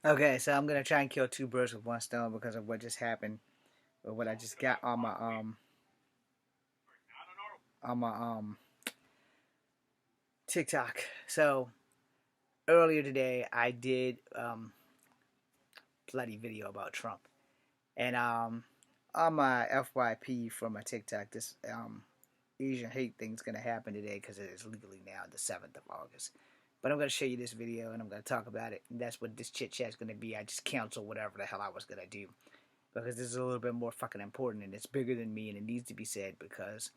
Okay, so I'm gonna try and kill two birds with one stone because of what just happened, or what I just got on my TikTok. So earlier today, I did bloody video about Trump, and on my FYP for my TikTok, this Asian hate thing's gonna happen today because it is legally now the 7th of August. But I'm gonna show you this video and I'm gonna talk about it. And that's what this chit chat's gonna be. I just cancel whatever the hell I was gonna do, because this is a little bit more fucking important and it's bigger than me and it needs to be said, because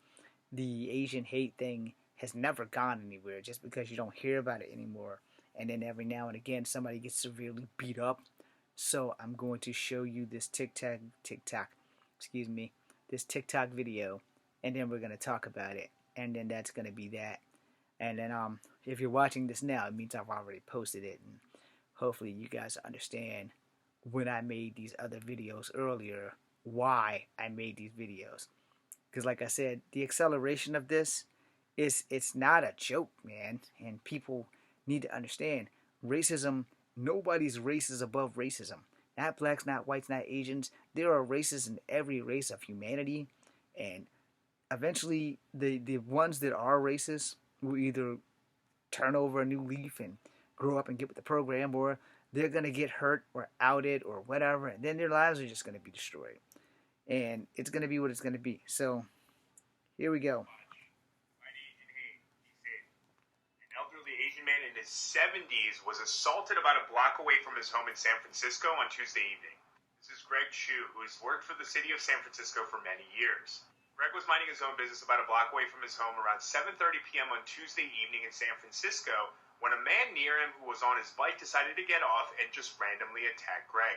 the Asian hate thing has never gone anywhere. Just because you don't hear about it anymore, and then every now and again somebody gets severely beat up. So I'm going to show you this excuse me, this TikTok video, and then we're gonna talk about it, and then that's gonna be that. And then if you're watching this now, it means I've already posted it, and hopefully you guys understand when I made these other videos earlier, why I made these videos. Because like I said, the acceleration of this it's not a joke, man. And people need to understand racism. Nobody's race is above racism. Not blacks, not whites, not Asians. There are races in every race of humanity, and eventually the ones that are racist will either turn over a new leaf and grow up and get with the program, or they're gonna get hurt or outed or whatever, and then their lives are just gonna be destroyed. And it's gonna be what it's gonna be. So here we go. An elderly Asian man in his 70s was assaulted about a block away from his home in San Francisco on Tuesday evening. This is Greg Chu, who has worked for the city of San Francisco for many years. Greg was minding his own business about a block away from his home around 7:30 p.m. on Tuesday evening in San Francisco when a man near him who was on his bike decided to get off and just randomly attack Greg.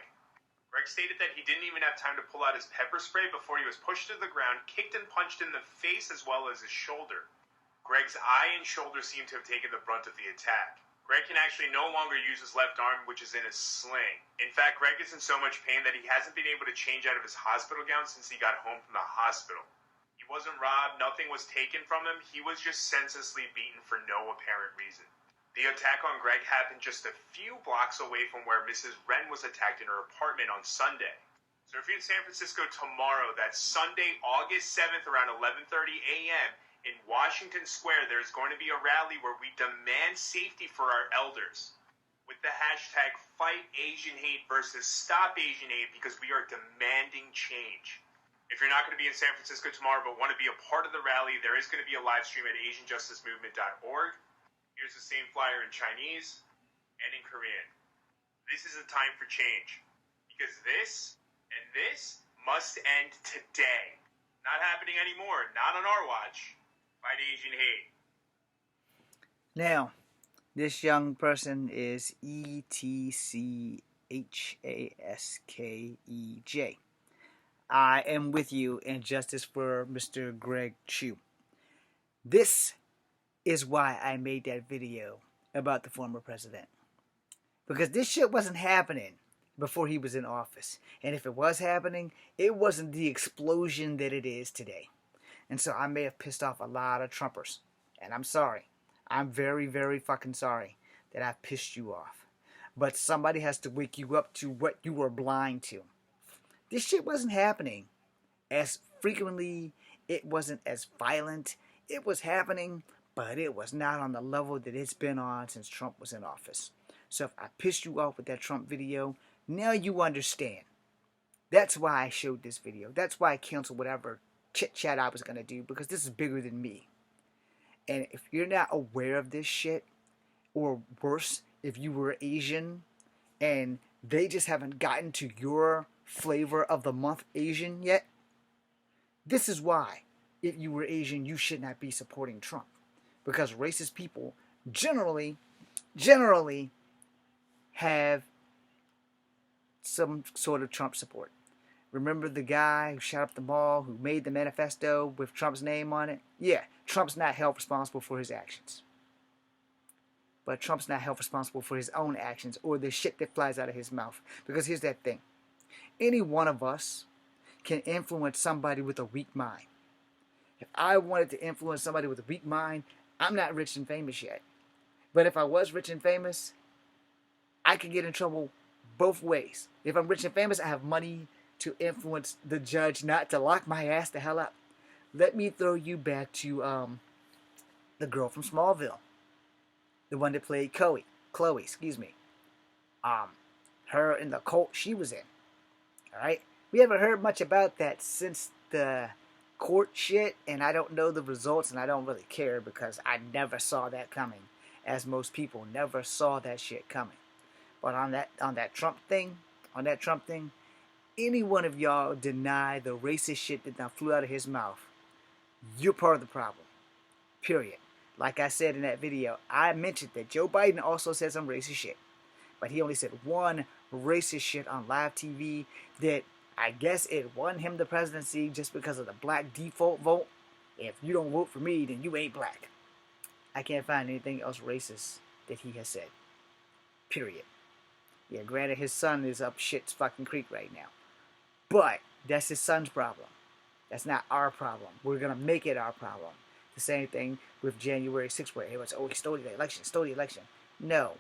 Greg stated that he didn't even have time to pull out his pepper spray before he was pushed to the ground, kicked and punched in the face as well as his shoulder. Greg's eye and shoulder seem to have taken the brunt of the attack. Greg can actually no longer use his left arm, which is in a sling. In fact, Greg is in so much pain that he hasn't been able to change out of his hospital gown since he got home from the hospital. He wasn't robbed, nothing was taken from him, he was just senselessly beaten for no apparent reason. The attack on Greg happened just a few blocks away from where Mrs. Wren was attacked in her apartment on Sunday. So if you're in San Francisco tomorrow, that's Sunday, August 7th, around 11:30 a.m., in Washington Square, there's going to be a rally where we demand safety for our elders with the hashtag #FightAsianHate versus #StopAsianHate, because we are demanding change. If you're not going to be in San Francisco tomorrow but want to be a part of the rally, there is going to be a live stream at AsianJusticeMovement.org. Here's the same flyer in Chinese and in Korean. This is a time for change, because this and this must end today. Not happening anymore. Not on our watch. Fight Asian hate. Now, this young person is ETCHASKEJ. I am with you in justice for Mr. Greg Chu. This is why I made that video about the former president. Because this shit wasn't happening before he was in office. And if it was happening, it wasn't the explosion that it is today. And so I may have pissed off a lot of Trumpers. And I'm sorry. I'm very, very fucking sorry that I've pissed you off. But somebody has to wake you up to what you were blind to. This shit wasn't happening as frequently. It wasn't as violent. It was happening, but it was not on the level that it's been on since Trump was in office. So if I pissed you off with that Trump video, now you understand. That's why I showed this video. That's why I canceled whatever chit chat I was going to do, because this is bigger than me. And if you're not aware of this shit, or worse, if you were Asian and they just haven't gotten to your flavor of the month Asian yet, this is why, if you were Asian, you should not be supporting Trump. Because racist people generally have some sort of Trump support. Remember the guy who shot up the mall, who made the manifesto with Trump's name on it? Yeah, Trump's not held responsible for his actions. But Trump's not held responsible for his own actions or the shit that flies out of his mouth. Because here's that thing. Any one of us can influence somebody with a weak mind. If I wanted to influence somebody with a weak mind, I'm not rich and famous yet. But if I was rich and famous, I could get in trouble both ways. If I'm rich and famous, I have money to influence the judge not to lock my ass the hell up. Let me throw you back to the girl from Smallville, the one that played Chloe, excuse me. Um, her and the cult she was in. All right, we haven't heard much about that since the court shit, and I don't know the results, and I don't really care because I never saw that coming, as most people never saw that shit coming. But on that Trump thing, any one of y'all deny the racist shit that now flew out of his mouth, you're part of the problem. Period. Like I said in that video, I mentioned that Joe Biden also said some racist shit. But he only said one racist shit on live TV that I guess it won him the presidency just because of the black default vote. If you don't vote for me, then you ain't black. I can't find anything else racist that he has said. Period. Yeah, granted, his son is up shit's fucking creek right now. But that's his son's problem. That's not our problem. We're going to make it our problem. The same thing with January 6th, where everyone's, oh, he stole the election. No.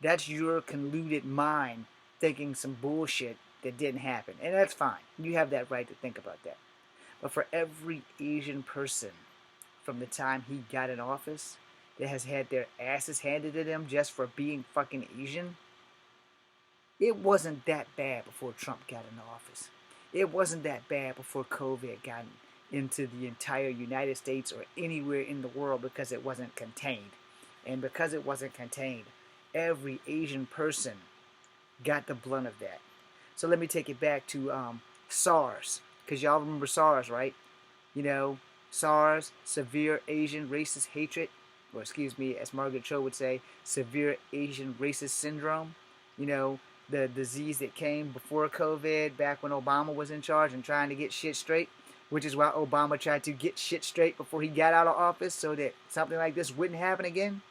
That's your convoluted mind thinking some bullshit that didn't happen. And that's fine. You have that right to think about that. But for every Asian person from the time he got in office that has had their asses handed to them just for being fucking Asian, it wasn't that bad before Trump got in office. It wasn't that bad before COVID got into the entire United States or anywhere in the world because it wasn't contained. And because it wasn't contained, every Asian person got the blunt of that. So let me take it back to SARS, because y'all remember SARS, right? You know, SARS, severe Asian racist hatred, or excuse me, as Margaret Cho would say, severe Asian racist syndrome. You know, the disease that came before COVID, back when Obama was in charge and trying to get shit straight, which is why Obama tried to get shit straight before he got out of office so that something like this wouldn't happen again.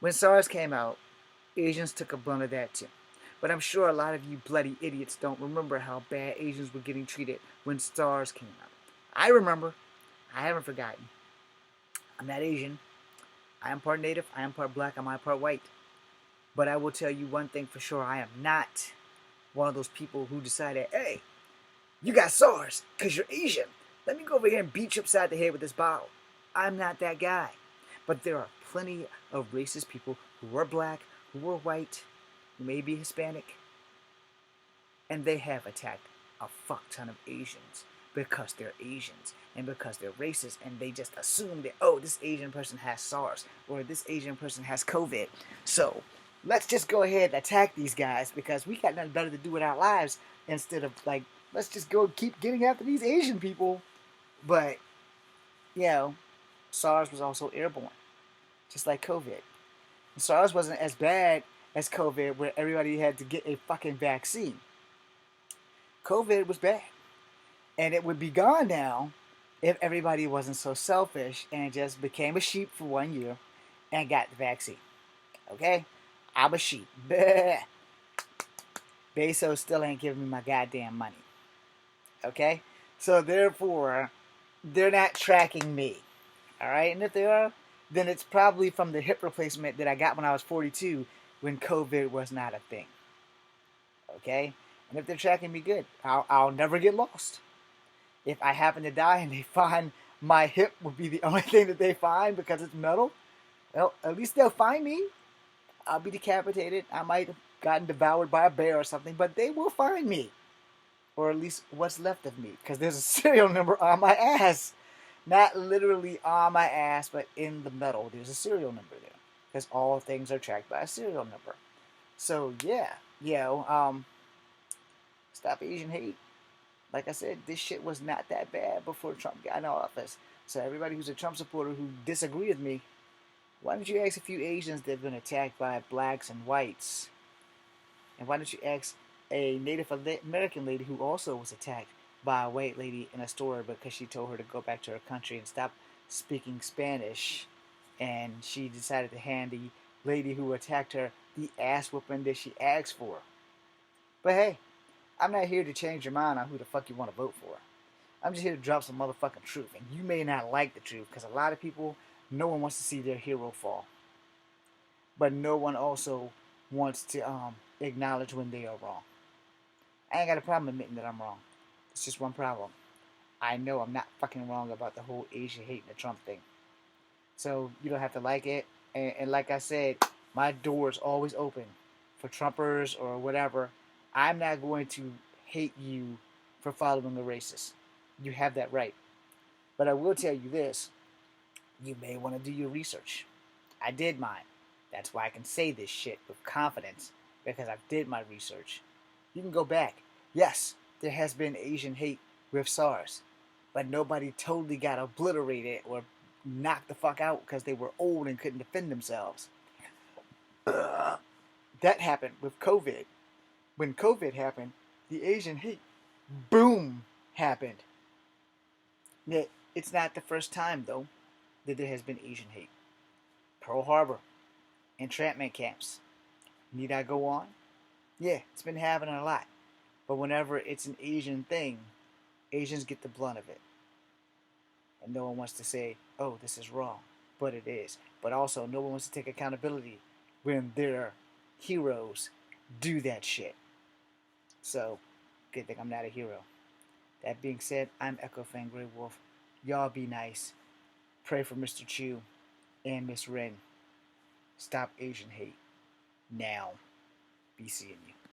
When SARS came out, Asians took a blunt of that too. But I'm sure a lot of you bloody idiots don't remember how bad Asians were getting treated when SARS came out. I remember. I haven't forgotten. I'm not Asian. I am part native. I am part black. I'm part white. But I will tell you one thing for sure. I am not one of those people who decided, hey, you got SARS because you're Asian. Let me go over here and beat you upside the head with this bottle. I'm not that guy. But there are plenty of racist people who are black, who are white, who may be Hispanic, and they have attacked a fuck ton of Asians because they're Asians and because they're racist, and they just assume that, oh, this Asian person has SARS or this Asian person has COVID. So let's just go ahead and attack these guys because we got nothing better to do with our lives instead of, like, let's just go keep getting after these Asian people. But, you know, SARS was also airborne, just like COVID. And SARS wasn't as bad as COVID, where everybody had to get a fucking vaccine. COVID was bad. And it would be gone now if everybody wasn't so selfish and just became a sheep for 1 year and got the vaccine. Okay? I'm a sheep. Bezos still ain't giving me my goddamn money. Okay? So therefore, they're not tracking me. Alright? And if they are, then it's probably from the hip replacement that I got when I was 42 when COVID was not a thing. Okay? And if they're tracking me good, I'll never get lost. If I happen to die and they find my hip would be the only thing that they find because it's metal, well, at least they'll find me. I'll be decapitated. I might have gotten devoured by a bear or something, but they will find me. Or at least what's left of me, because there's a serial number on my ass. Not literally on my ass, but in the metal, there's a serial number there. Because all things are tracked by a serial number. So, yeah. Stop Asian hate. Like I said, this shit was not that bad before Trump got in office. So everybody who's a Trump supporter who disagree with me, why don't you ask a few Asians that have been attacked by blacks and whites? And why don't you ask a Native American lady who also was attacked by a white lady in a store because she told her to go back to her country and stop speaking Spanish, and she decided to hand the lady who attacked her the ass whooping that she asked for. But hey, I'm not here to change your mind on who the fuck you want to vote for. I'm just here to drop some motherfucking truth, and you may not like the truth because a lot of people, no one wants to see their hero fall, but no one also wants to acknowledge when they are wrong. I ain't got a problem admitting that I'm wrong. It's just one problem. I know I'm not fucking wrong about the whole Asian hate and the Trump thing. So you don't have to like it. And like I said, my door is always open for Trumpers or whatever. I'm not going to hate you for following a racist. You have that right. But I will tell you this, you may want to do your research. I did mine. That's why I can say this shit with confidence, because I did my research. You can go back. Yes, there has been Asian hate with SARS, but nobody totally got obliterated or knocked the fuck out because they were old and couldn't defend themselves. That happened with COVID. When COVID happened, the Asian hate, boom, happened. Yet, it's not the first time, though, that there has been Asian hate. Pearl Harbor, entrapment camps. Need I go on? Yeah, it's been happening a lot. But whenever it's an Asian thing, Asians get the blunt of it. And no one wants to say, oh, this is wrong. But it is. But also, no one wants to take accountability when their heroes do that shit. So, good thing I'm not a hero. That being said, I'm Echo Fan Grey Wolf. Y'all be nice. Pray for Mr. Chu and Miss Ren. Stop Asian hate. Now. Be seeing you.